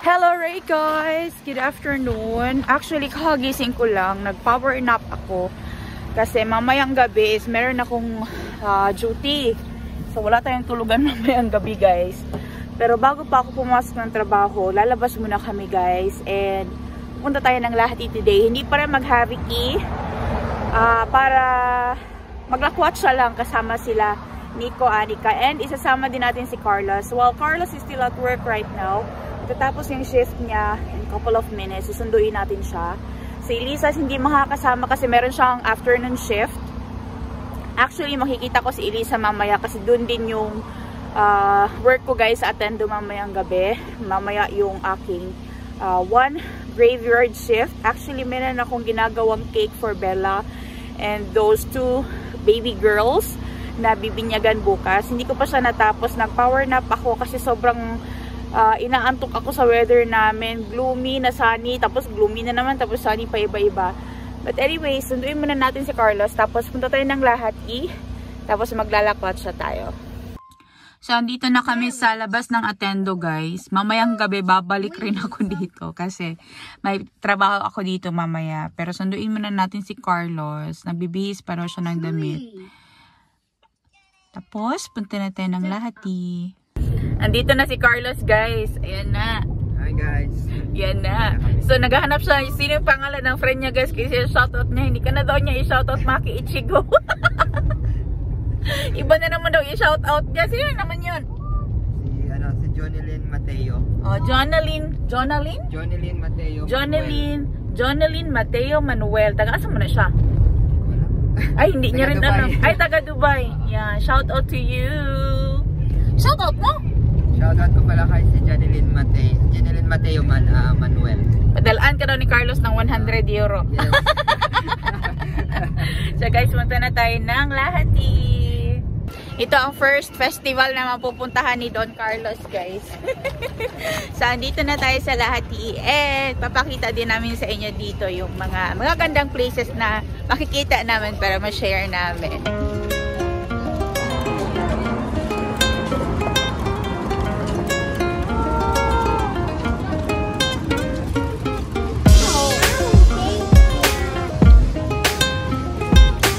Hello Ray guys! Good afternoon. Actually, kagising ko lang. Nag-power nap ako. Kasi mamayang gabi is meron akong duty. So wala tayong tulugan mamayang gabi guys. Pero bago pa ako pumasok ng trabaho, lalabas muna kami guys. And punta tayo ng Lahati today. Hindi pa rin mag-heavy key. Para maglakwatsa lang kasama sila Nico, Anika. And isasama din natin si Carlos. Well, Carlos is still at work right now. Tatapos yung shift niya in a couple of minutes, susunduin natin siya. Si Elisa hindi makakasama kasi meron siyang afternoon shift. Actually, makikita ko si Elisa mamaya kasi dun din yung work ko guys sa Attendo mamayang gabi. Mamaya yung aking one graveyard shift. Actually, meron akong ginagawang cake for Bella and those two baby girls na bibinyagan bukas. Hindi ko pa siya natapos. Nag-power nap ako kasi sobrang inaantok ako sa weather namin. Gloomy na sunny, tapos gloomy na naman, tapos sunny pa iba-iba. But anyway, sunduin muna natin si Carlos, tapos punta tayo ng Lahati, tapos maglalakwat siya tayo. So, andito na kami sa labas ng Attendo guys. Mamayang gabi, babalik rin ako dito kasi may trabaho ako dito mamaya. Pero sunduin muna natin si Carlos. Nagbibihis pa raw siya ng damit. Tapos, punta na tayo ng Lahati. Andito na si Carlos guys. Ayan na. Hi guys. Ayan na. So naghahanap siya. Sino yung pangalan ng friend niya guys? Kasi shoutout niya. Hindi ka na daw niya i-shoutout Maki Ichigo. Iba na naman daw i-shoutout niya. Sino naman yun? Si Jonelyn Mateo. Oh, Jonelyn Mateo. Jonelyn Mateo Manuel. Taga-asa mo na siya? Ay, hindi niya rin alam. Ay, taga Dubai. Yeah, shoutout to you. Shoutout mo? Shoutout ko pala kay si Jonelyn Mateo Manuel. Padalaan ka daw ni Carlos ng 100 euro. Yes. So guys, punta na tayo ng Lahati. Ito ang first festival na mapupuntahan ni Don Carlos guys. So andito na tayo sa Lahati. And papakita din namin sa inyo dito yung mga gandang places na makikita namin para ma-share namin.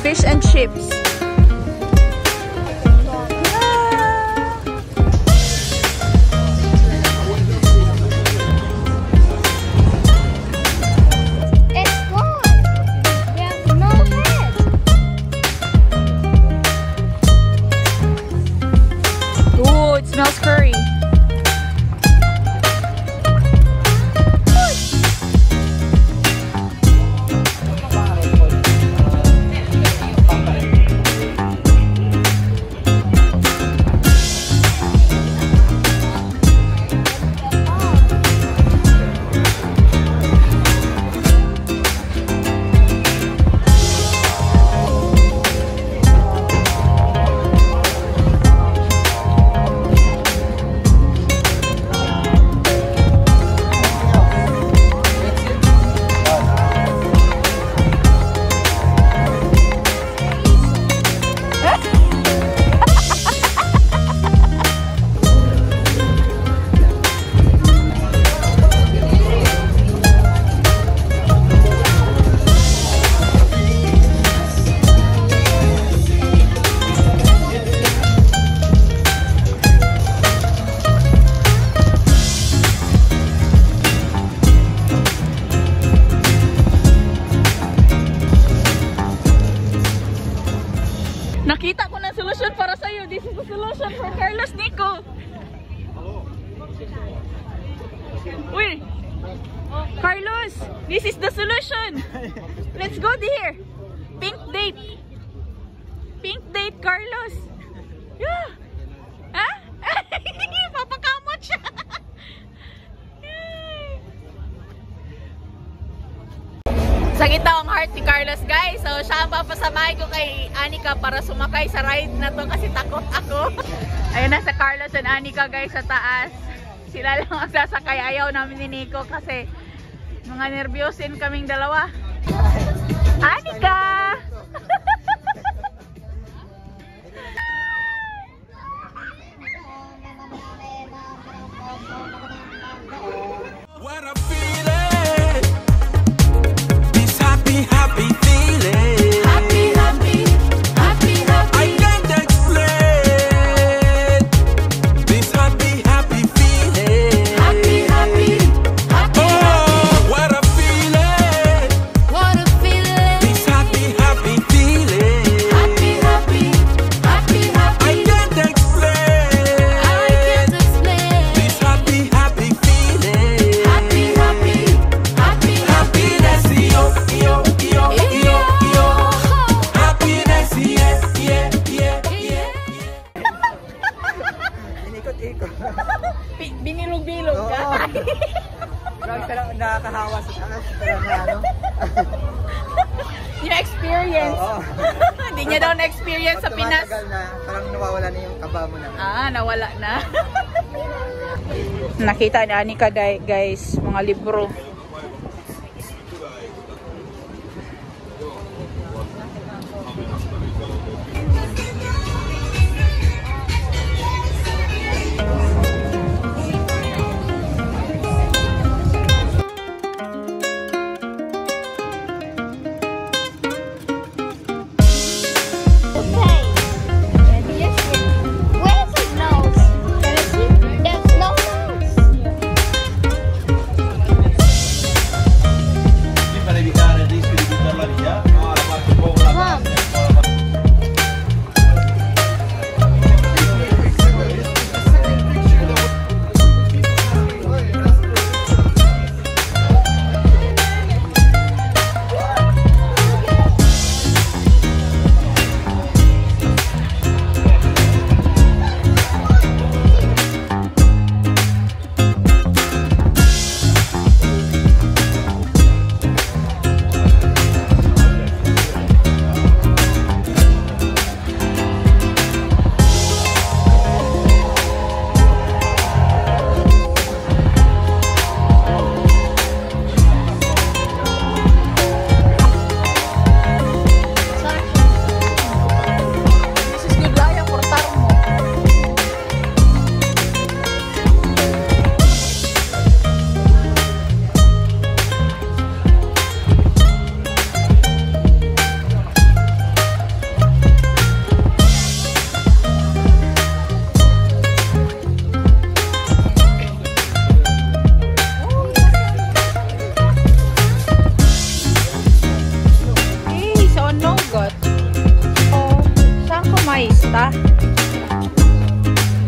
Fish and chips. It's gone. We have no head. Ooh, it smells curry. Nakita ko na solution para sa'yo. This is the solution for Carlos Nico. Uy! Carlos! This is the solution! Let's go there! Pink date! Pink date, Carlos! Yeah! Ha? Papakamot siya! Sakita ang heart ni Carlos guys. So siya ang papasamahin ko kay Anika para sumakay sa ride na to kasi takot ako. Ayun na sa Carlos and Anika guys sa taas. Sila lang ang sasakay. Ayaw namin ni Nico kasi mga nervyosin kaming dalawa. Anika! Marami ka lang nakakahawa sa taas. Pero na ano. Hindi na-experience. Oo. Hindi niya daw na-experience sa Pinas. Pag na, parang nawawala na yung kaba mo na. Nawala na. Nakita ni Anika guys, mga libro.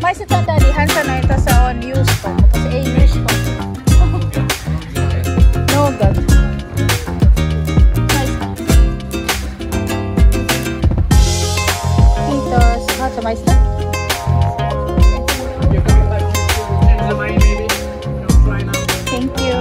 May sa tadalihan sa na ito sa news ko. Kasi news ko. No god. Nice. Titos. Sa mais na? Thank you.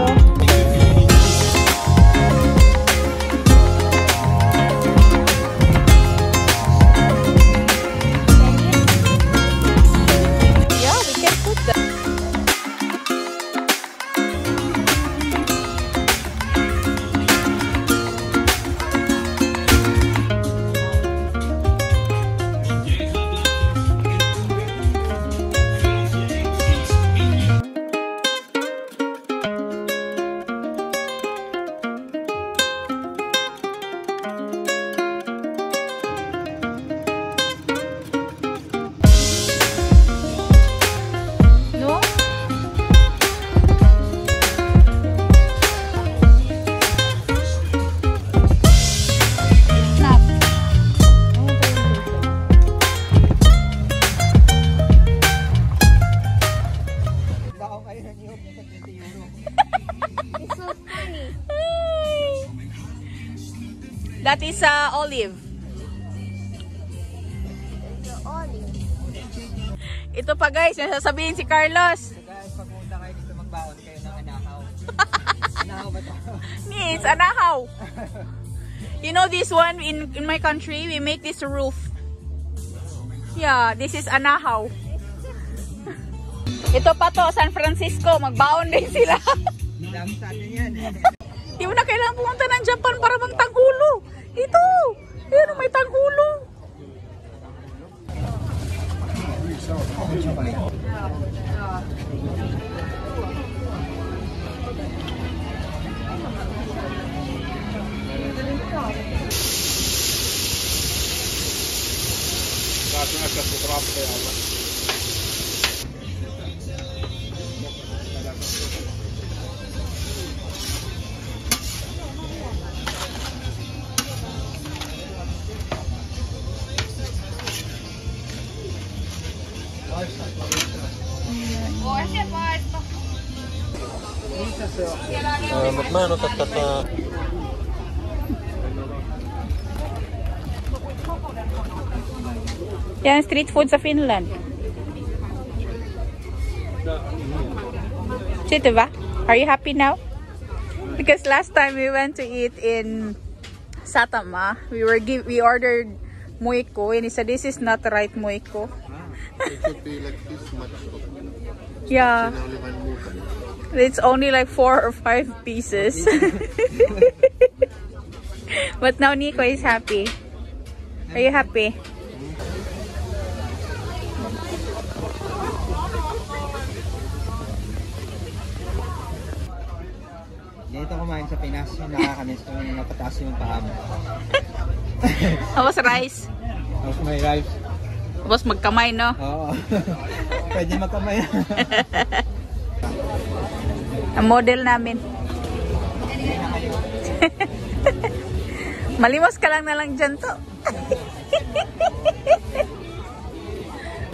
That is olive. Ito pa guys, yung sasabihin si Carlos. So guys, pag pumunta kayo dito magbaon kayo ng anahaw. Anahaw ba ito? Yes, anahaw. You know this one in my country, we make this roof. Yeah, this is anahaw. Ito pa to, San Francisco, magbaon din sila. Dami sa atin yan. Di mo na kailangan pumunta ng Japan para magtanggulo. Ito! Pero may tanggulo. Magmano tatata. Yan, street food sa Finland. Chito ba? Are you happy now? Because last time we went to eat in Satama, we ordered muiko, and he said this is not the right muiko. It should be like this much. Yeah, Only one muiko. it's only like 4 or 5 pieces. But now Nico is happy. Are you happy? Dito kumain sa Pinas, nakakamiss ko yung napataas yung paa mo. How was rice? Tapos may rice. Tapos magkamay, no? Oo. Pwede magkamay. Ang model namin. Malimos ka lang na lang dyan to.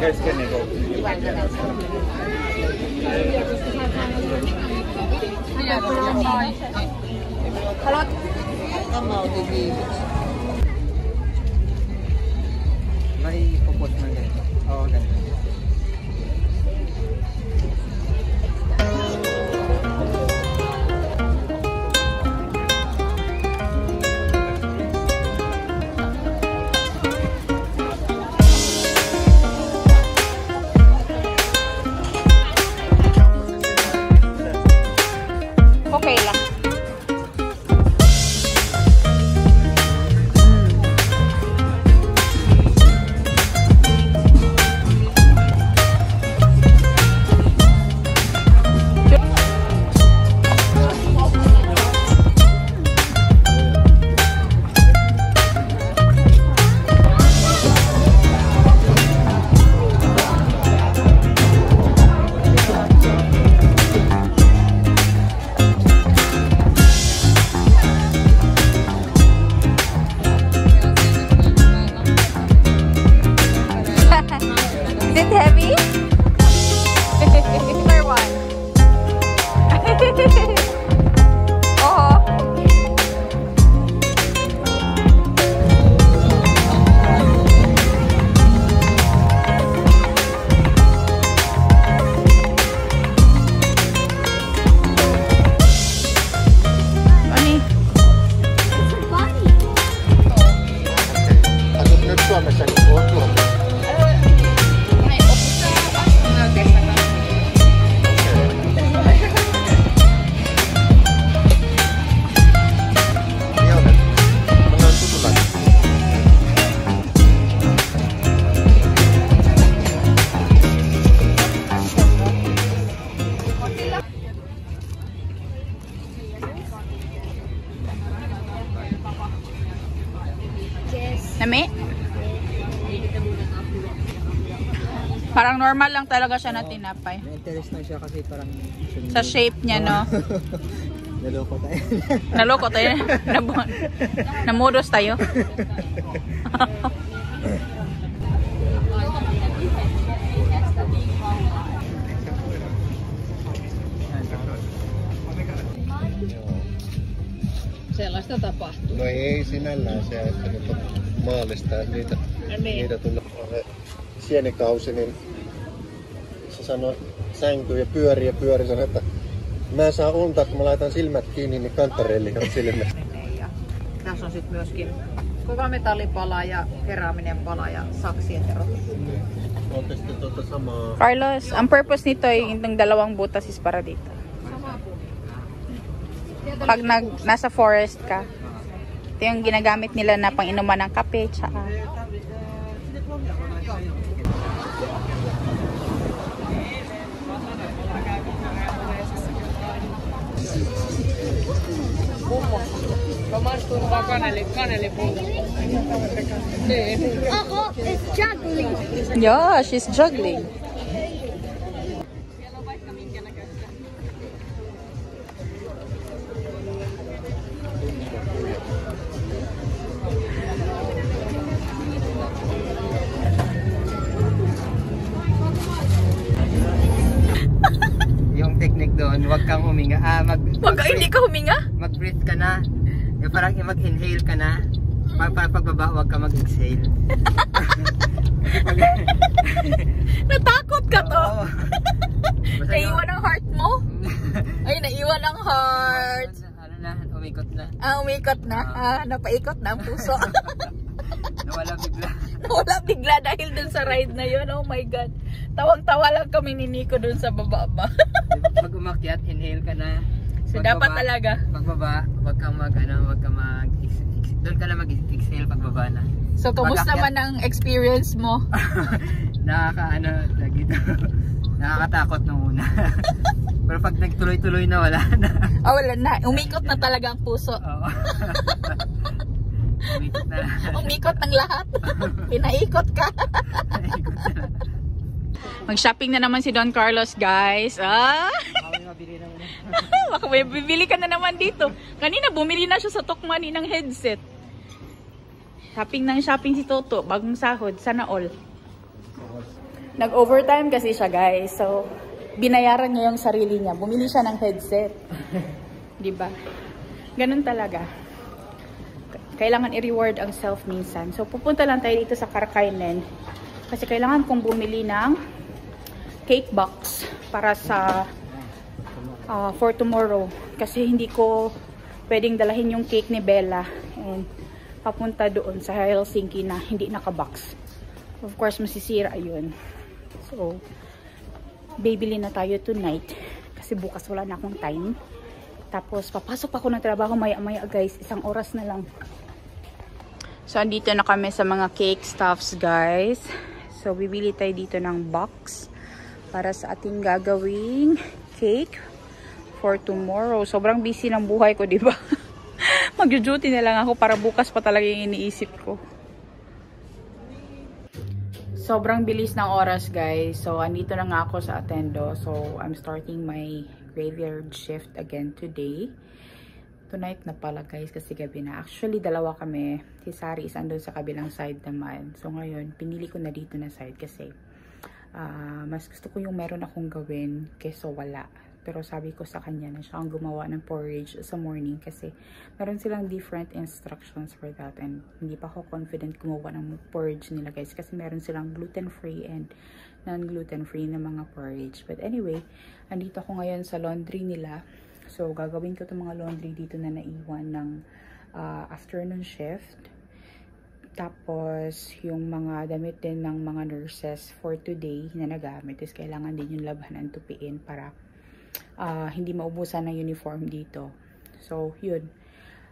Guys, can you go? May pupot na ganito. Oo, ganito. Okay lang. Is it heavy? Or what? Oh. Ani? Asut nyt Suomessa niin on Suomessa. Nami? Parang normal lang talaga siya na tinapay. Na-interest na siya kasi parang... Sa shape niya, no? Naloko tayo. Naloko tayo. Namodos tayo. Sellaista tapahtuu. No ei sinällään se, että nyt on maallista, että niitä tulee sienikausi, niin se sanoi sänkyy ja pyörii, sanoi, että mä en saa unta, kun mä laitan silmät kiinni, niin kantarelli on silmät. Ja tässä on sitten myöskin kova metallipala ja keraaminen pala ja saksien erotus. Olette sitten tuota samaa... Carlos, ang purpose nito ay yung dalawang butas is para dito. Pag nasa forest ka, ito yung ginagamit nila na pang inuman ng kape, tsaka. Oh, it's juggling. Yeah, she's juggling. Yung technique doon, wag kang huminga. Hindi ka huminga? Mag-breathe ka na. Yung parang mag-inhale ka na. Pagbaba, wag ka mag-exhale. Natakot ka to. Oo. Basta Naiwan ang heart mo? Ay, naiwan ang heart. na, umikot na. Umikot na. Napaikot na ang puso. Nawala bigla. Nawala bigla dahil dun sa ride na yun. Oh my God. Tawang-tawa lang kami ni Nico dun sa baba ba. Pag umakyat, inhale ka na. So dapat talaga. Pagbaba, wag kang doon ka na mag-exhale pagbaba na. So kamusta man ang experience mo? Nakakatakot nung una. Pero pag nagtuloy-tuloy na, wala na. Wala na. Umikot na talaga ang puso. Oo. Umikot na. Umikot ng lahat. Pinaikot ka. Mag-shopping na naman si Don Carlos, guys. Baka may bibili ka na naman dito. Kanina bumili na siya sa Tokmani ng headset. Shopping si Toto. Bagong sahod. Sana all. Nag-overtime kasi siya, guys. So, binayaran niya yung sarili niya. Bumili siya ng headset. Diba? Ganun talaga. Kailangan i-reward ang self minsan. So, pupunta lang tayo dito sa Karkainen. Kasi kailangan kong bumili ng cake box para sa for tomorrow. Kasi hindi ko pwedeng dalahin yung cake ni Bella and papunta doon sa Helsinki na hindi naka-box. Of course, masisira yun. So, bibili na tayo tonight kasi bukas wala na akong time. Tapos, papasok ako ng trabaho maya-maya, guys. 1 oras na lang. So, andito na kami sa mga cake stuffs, guys. So, bibili tayo dito ng box para sa ating gagawing cake for tomorrow. Sobrang busy ng buhay ko, diba? Mag-duty na lang ako para bukas pa talaga yung iniisip ko. Sobrang bilis ng oras, guys. So, andito na nga ako sa Attendo. So, I'm starting my graveyard shift again today. Tonight na pala, guys, kasi gabi na. Actually, dalawa kami. Si Sari is andun sa kabilang side naman. So, ngayon, pinili ko na dito na side kasi mas gusto ko yung meron akong gawin kaysa wala. Pero sabi ko sa kanya na siya ang gumawa ng porridge sa morning kasi meron silang different instructions for that and hindi pa ako confident gumawa ng porridge nila, guys, kasi meron silang gluten-free and non-gluten-free na mga porridge. But anyway, andito ako ngayon sa laundry nila. So, gagawin ko itong mga laundry dito na naiwan ng afternoon shift. Tapos, yung mga damit din ng mga nurses for today na nagamit is kailangan din yung labhan at tupiin para hindi maubusan ng uniform dito. So, yun.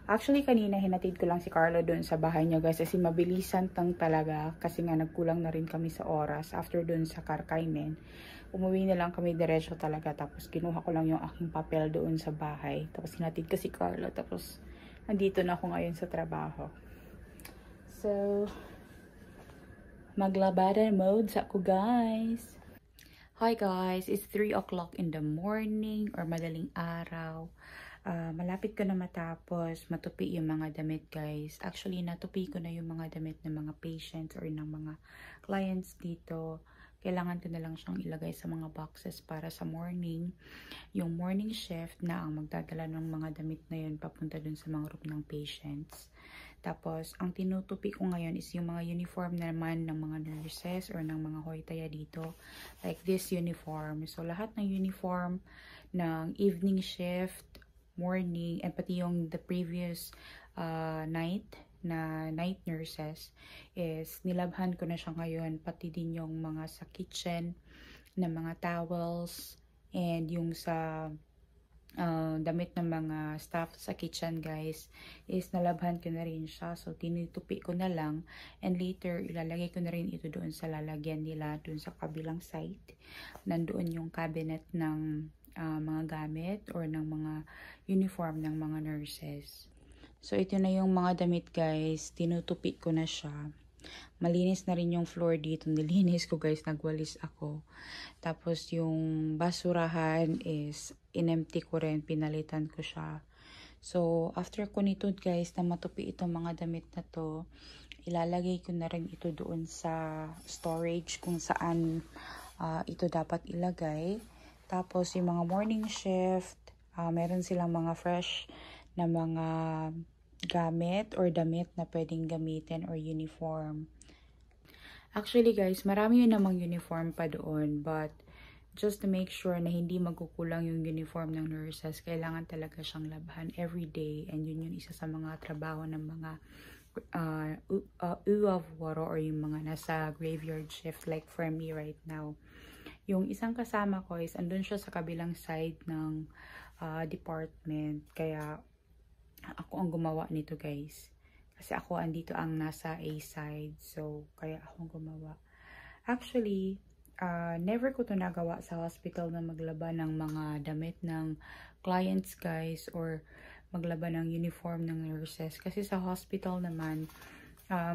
Actually, kanina hinatid ko lang si Carlo doon sa bahay niya, guys, kasi mabilisan tang talaga kasi nga nagkulang na rin kami sa oras. After doon sa Karkainen, umuwi na lang kami diretso talaga. Tapos, kinuha ko lang yung aking papel doon sa bahay. Tapos, hinatid ko si Carlo. Tapos, nandito na ako ngayon sa trabaho. So, maglabadan mode sa ako, guys. Hi guys, it's 3 o'clock in the morning or madaling araw. Malapit ko na matapos matupi yung mga damit, guys. Actually, natupi ko na yung mga damit ng mga patients or ng mga clients dito. Kailangan ko na lang siyang ilagay sa mga boxes para sa morning. Yung morning shift na ang magdadala ng mga damit na yun papunta dun sa mga room ng patients. Tapos, ang tinutupi ko ngayon is yung mga uniform naman ng mga nurses or ng mga hoitaya dito. Like this uniform. So, lahat ng uniform ng evening shift, morning, and pati yung the previous night na night nurses is nilabhan ko na siya ngayon. Pati din yung mga sa kitchen na mga towels and yung sa damit ng mga staff sa kitchen, guys, is nalabhan ko na rin siya. So, tinutupi ko na lang and later, ilalagay ko na rin ito doon sa lalagyan nila doon sa kabilang side. Nandoon yung cabinet ng mga gamit or ng mga uniform ng mga nurses. So, ito na yung mga damit, guys. Tinutupi ko na siya. Malinis na rin yung floor dito. Nilinis ko, guys. Nagwalis ako. Tapos, yung basurahan is in-empty ko rin. Pinalitan ko siya. So, after ko nito, guys, na matupi itong mga damit na to, ilalagay ko na rin ito doon sa storage kung saan ito dapat ilagay. Tapos, yung mga morning shift, meron silang mga fresh na mga gamit or damit na pwedeng gamitin or uniform. Actually, guys, marami yun namang uniform pa doon, but just to make sure na hindi magkukulang yung uniform ng nurses. Kailangan talaga siyang labhan every day, and yun yung isa sa mga trabaho ng mga of waro or yung mga nasa graveyard shift like for me right now. Yung isang kasama ko is andun siya sa kabilang side ng department, kaya ako ang gumawa nito guys. Kasi ako andito ang nasa A side, so kaya ako ang gumawa. Actually, never ko to nagawa sa hospital na maglaba ng mga damit ng clients guys, or maglaba ng uniform ng nurses. Kasi sa hospital naman,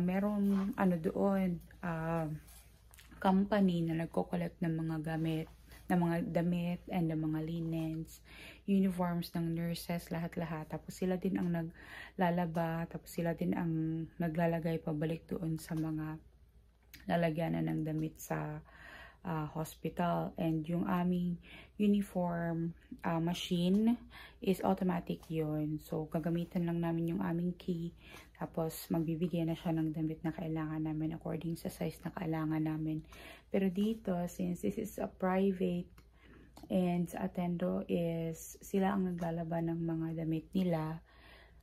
merong doon, company na nagko-collect ng mga gamit, ng mga damit and ng mga linens, uniforms ng nurses, lahat-lahat. Tapos sila din ang naglalaba, tapos sila din ang naglalagay pabalik doon sa mga lalagyanan ng damit sa hospital. And yung aming uniform machine is automatic yun. So, gagamitan lang namin yung aming key. Tapos, magbibigay na siya ng damit na kailangan namin according sa size na kailangan namin. Pero dito, since this is a private and sa Attendo is sila ang naglalaba ng mga damit nila,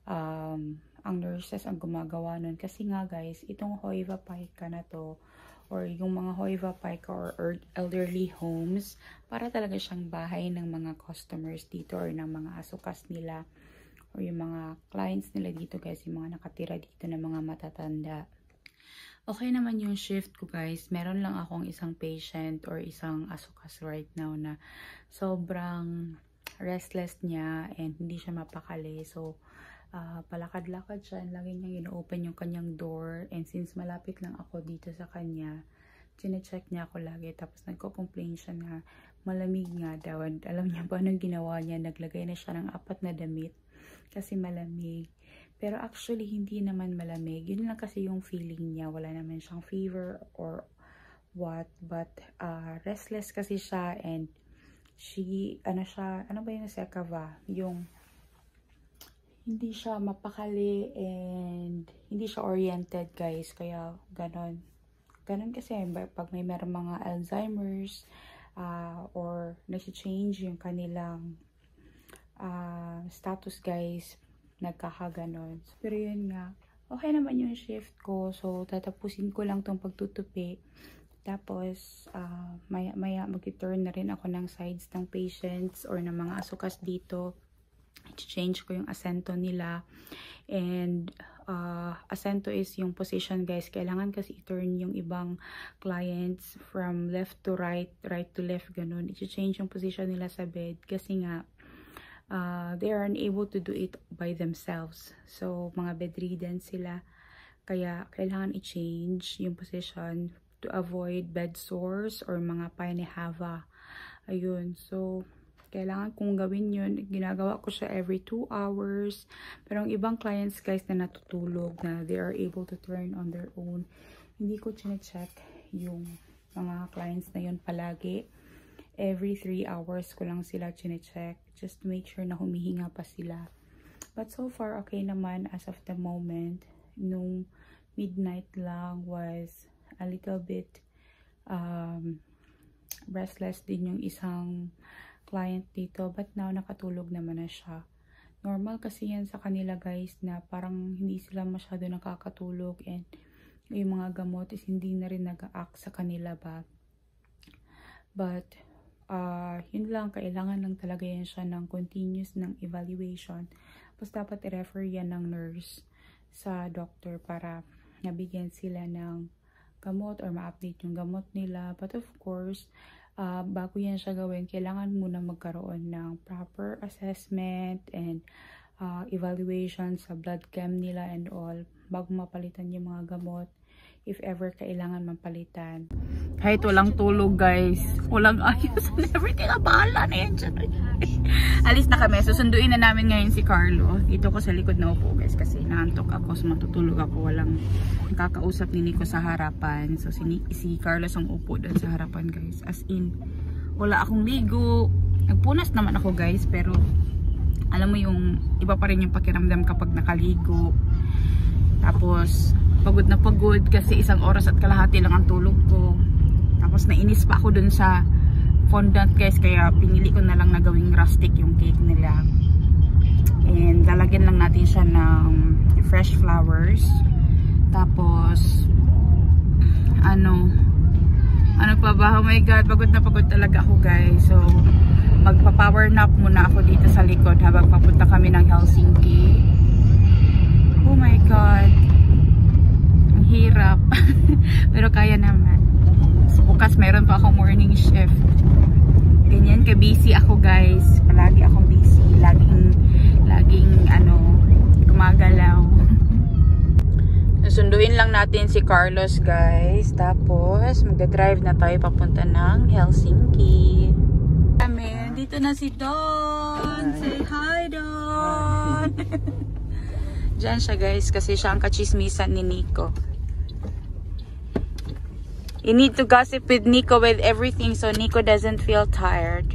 ang nurses ang gumagawa nun. Kasi nga guys, itong Hoiva Paika na to, or yung mga Hoiva Paika or elderly homes, para talaga siyang bahay ng mga customers dito or ng mga asukas nila or yung mga clients nila dito guys, yung mga nakatira dito na mga matatanda. Okay naman yung shift ko guys. Meron lang akong isang patient or isang asukas right now na sobrang restless niya and hindi siya mapakali. So, palakad-lakad siya and lagi niyang ino-open yung kanyang door, and since malapit lang ako dito sa kanya, chine-check niya ako lagi, tapos nagko-complain siya na malamig nga daw. And alam niya ba anong ginawa niya? Naglagay na siya ng 4 na damit kasi malamig. Pero actually hindi naman malamig, yun lang kasi yung feeling niya. Wala naman siyang fever or what, but restless kasi siya, and she, ano ba yung sekava? Yung hindi siya mapakali and hindi siya oriented guys, kaya ganon kasi pag may meron mga Alzheimer's or nasi-change yung kanilang status guys, nagkakaganon. Pero yun nga, okay naman yung shift ko, so tatapusin ko lang tong pagtutupi, tapos maya mag-turn na rin ako ng sides ng patients or ng mga asukas dito. Change ko yung asento nila, and asento is yung position guys. Kailangan kasi i-turn yung ibang clients from left to right, right to left, ganun. I-change yung position nila sa bed kasi nga they are unable to do it by themselves. So mga bedridden sila, kaya kailangan i-change yung position to avoid bed sores or mga panehava. Ayun, so kailangan kong gawin yun. Ginagawa ko siya every 2 hours. Pero ang ibang clients guys na natutulog, na they are able to turn on their own, hindi ko chine-check yung mga clients na yun palagi. Every 3 hours ko lang sila chine-check, just to make sure na humihinga pa sila. But so far, okay naman as of the moment. Nung midnight lang was a little bit restless din yung isang client dito, but now nakatulog naman na siya. Normal kasi yan sa kanila guys, na parang hindi sila masyado nakakatulog, and yung mga gamot is hindi na rin nag-a-act sa kanila ba. But yun lang, kailangan lang talaga yan siya ng continuous ng evaluation. Tapos dapat i-refer yan ng nurse sa doctor para nabigyan sila ng gamot or ma-update yung gamot nila. But of course, bago yan siya gawin, kailangan muna magkaroon ng proper assessment and evaluation sa blood chem nila and all, bago mapalitan yung mga gamot, if ever kailangan mapalitan. Kahit walang tulog guys, walang ayos and everything, bahala na yan dyan. Alis na kami, susunduin na namin ngayon si Carlo. Dito ko sa likod na upo guys, kasi naantok ako, so matutulog ako. Walang kakausap ni Nico sa harapan, so si Carlos ang upo doon sa harapan guys. As in, wala akong ligo. Nagpunas naman ako guys, pero alam mo yung iba pa rin yung pakiramdam kapag nakaligo. Tapos pagod na pagod kasi 1 oras at kalahati lang ang tulog ko. Tapos nainis pa ako dun sa fondant guys, kaya pinili ko na lang na gawing rustic yung cake nila. And lalagyan lang natin siya ng fresh flowers. Tapos ano pa ba? Oh my god, pagod na pagod talaga ako guys. So magpa-power nap muna ako dito sa likod habang papunta kami ng Helsinki. Oh my god, ang hirap. Pero kaya naman. So, bukas meron pa akong morning shift. Ganyan ka busy ako guys. Palagi akong busy. Laging gumagalaw. Sunduin lang natin si Carlos guys. Tapos magdadrive na tayo papunta ng Helsinki. Dito na si Don. Say hi Don. Diyan siya guys kasi siya ang kachismisan ni Nico. You need to gossip with Nico with everything so Nico doesn't feel tired.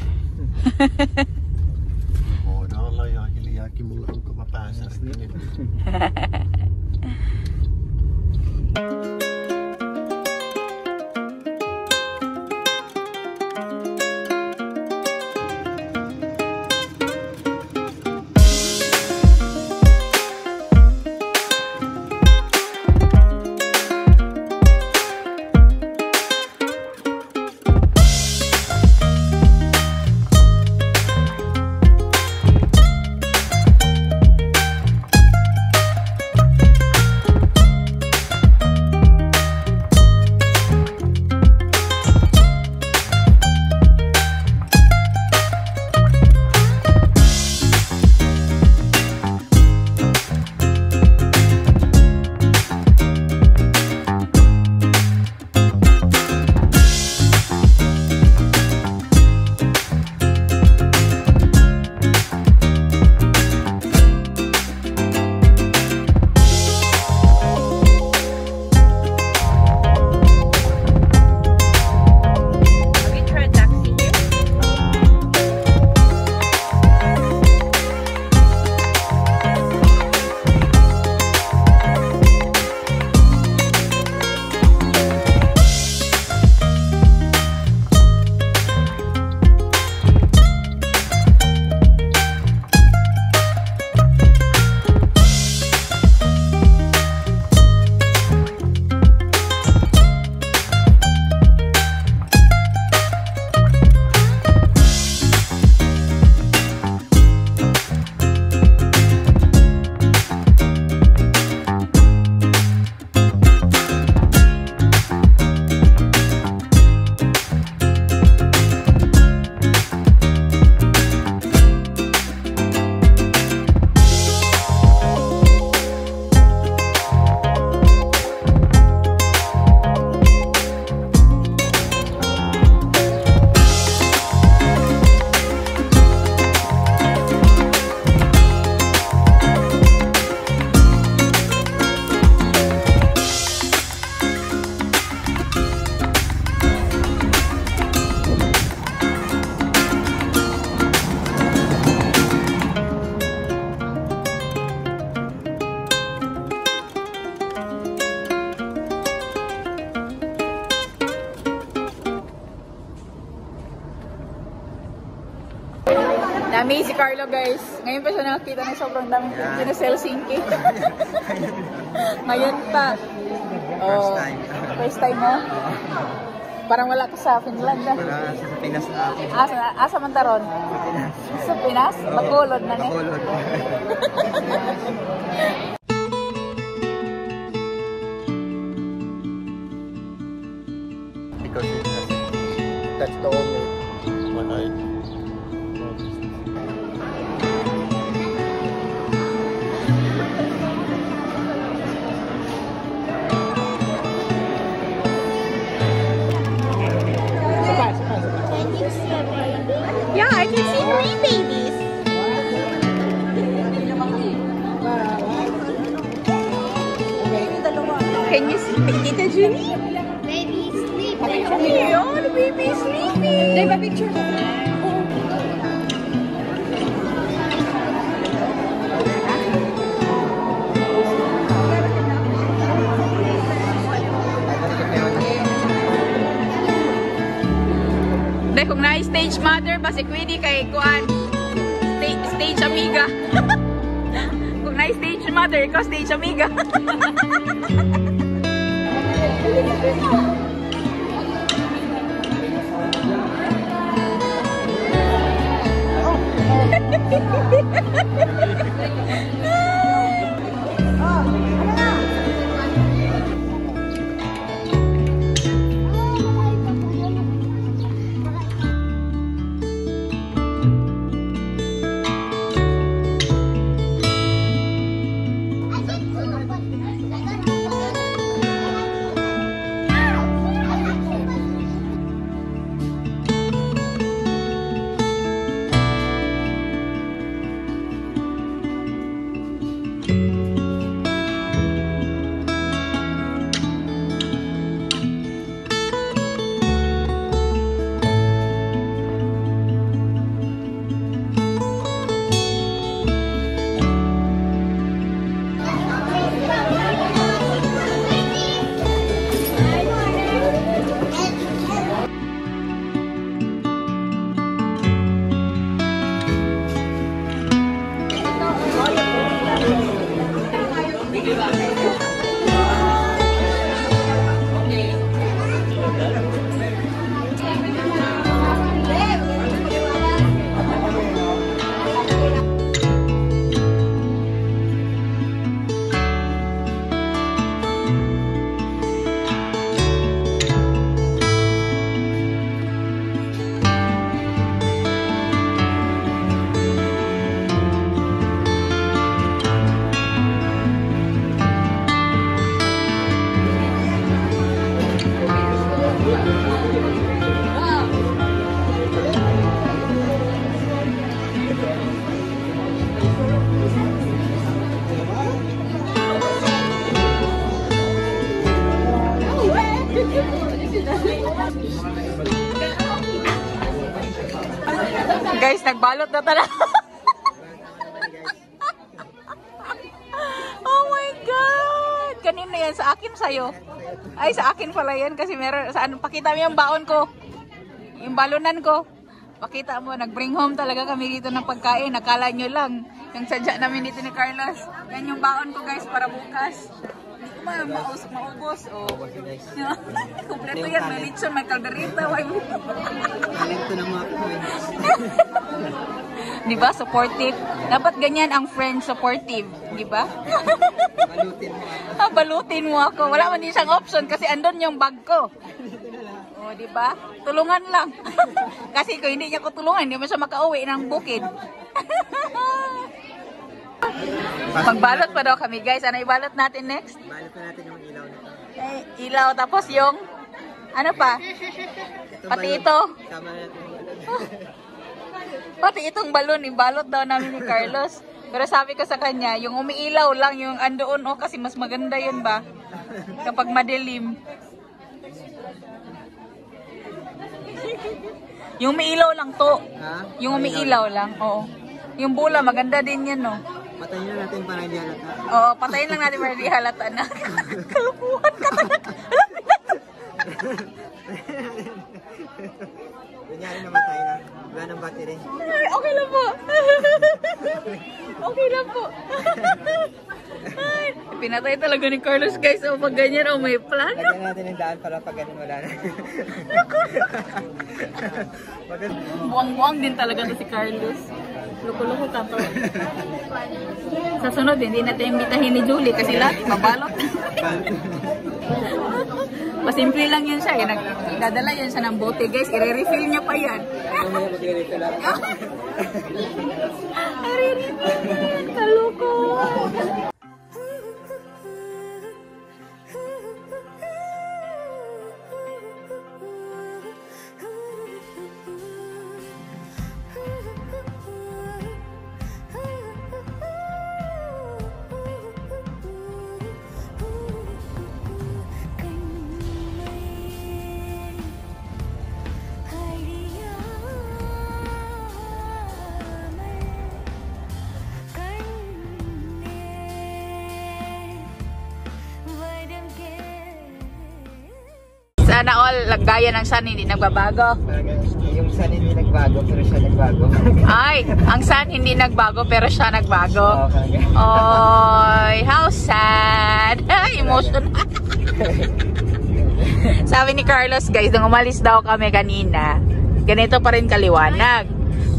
Voidaan olla ihan hiljaakin, mulla on kova päänsärky. Dami si Carlo guys. Ngayon pa siya nakakita ng sobrang daming yeah. Sa Helsinki. Ngayon pa. First time. First time mo? Parang wala ka sa Finland na. Wala, sa Pinas na ako. Asa man taron? Sa Pinas. Sa Pinas? Bacolod na ne? Bacolod. Because that's the only one I Yeah, I can see 3 babies. Can you see Tita Junie? Baby sleeping. Oh, the baby is sleeping. Take a picture. Dahil kung na-stay stage mother ba si Queenie kay Kuan? Stage amiga. Kung na stage mother, ikaw stage amiga. Guys, nagbalot na talaga. Oh my God! Kanina yan, sa akin sa'yo. Ay, sa akin pala yan kasi meron, saan, pakita mo yung baon ko. Yung balunan ko. Pakita mo, nag-bring home talaga kami dito ng pagkain. Nakala nyo lang. Yung sadya namin dito ni Carlos. Yan yung baon ko guys para bukas. Hindi ko maubos. Oh. Kompleto yan. May lechon, may kalderita. Talento ng mga Pinoy. Diba? Supportive. Dapat ganyan ang friend, supportive. Diba? Balutin mo. Balutin mo ako. Wala man din siyang option kasi andun yung bag ko. O, diba? Tulungan lang. Kasi kung hindi niya ko tulungan, hindi mo siya makauwi ng bukid. Magbalot pa daw kami guys. Ano ibalot natin next? Balot na natin yung ilaw nito. Ilaw tapos yung ano pa? Pati ito. Tama natin. Pati itong balon, ibalot daw namin ni Carlos. Pero sabi ko sa kanya, yung umiilaw lang, yung andoon, oh, kasi mas maganda yun ba? Kapag madilim. Yung umiilaw lang to. Ha? Yung umiilaw lang, oo. Yung bula, maganda din yan, no? Patayin na natin para hindi halata. Oo, patayin lang natin para hindi halata na. Kalupuhan ka talaga. Kunyari namatay na. Wala ng battery. Ay, okay lang po. Okay lang po. Ay, pinatay talaga ni Carlos guys. O pag ganyan, o may plano. Lagyan natin yung daan para pag ganun wala na. Buwang-buwang din talaga to si Carlos. Luko-luko ka to. Sa sunod, hindi natin imbitahin ni Julie kasi lahat mabalot. Pasimple lang yun siya. Nagdadala yun siya ng bote guys. I-refill niya pa yan. I-refill yan. Kaluko. Sana all, gaya ng sun, hindi nagbabago. Yung sun hindi nagbago, pero siya nagbago. Ay, ang sun hindi nagbago, pero siya nagbago. Oy, how sad. Emotional. Sabi ni Carlos, guys, nung umalis daw kami kanina, ganito pa rin kaliwanag.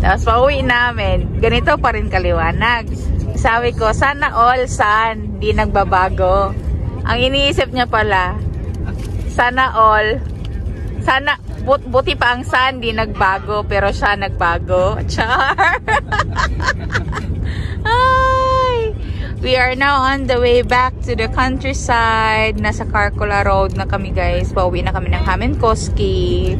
Tapos pauwi namin, ganito pa rin kaliwanag. Sabi ko, sana all sun, hindi nagbabago. Ang iniisip niya pala, sana all, sana, buti pa ang sun, hindi nagbago, pero siya nagbago. Char! Ay! We are now on the way back to the countryside. Nasa Carcola Road na kami, guys. Pauwi na kami ng Kamenkoski.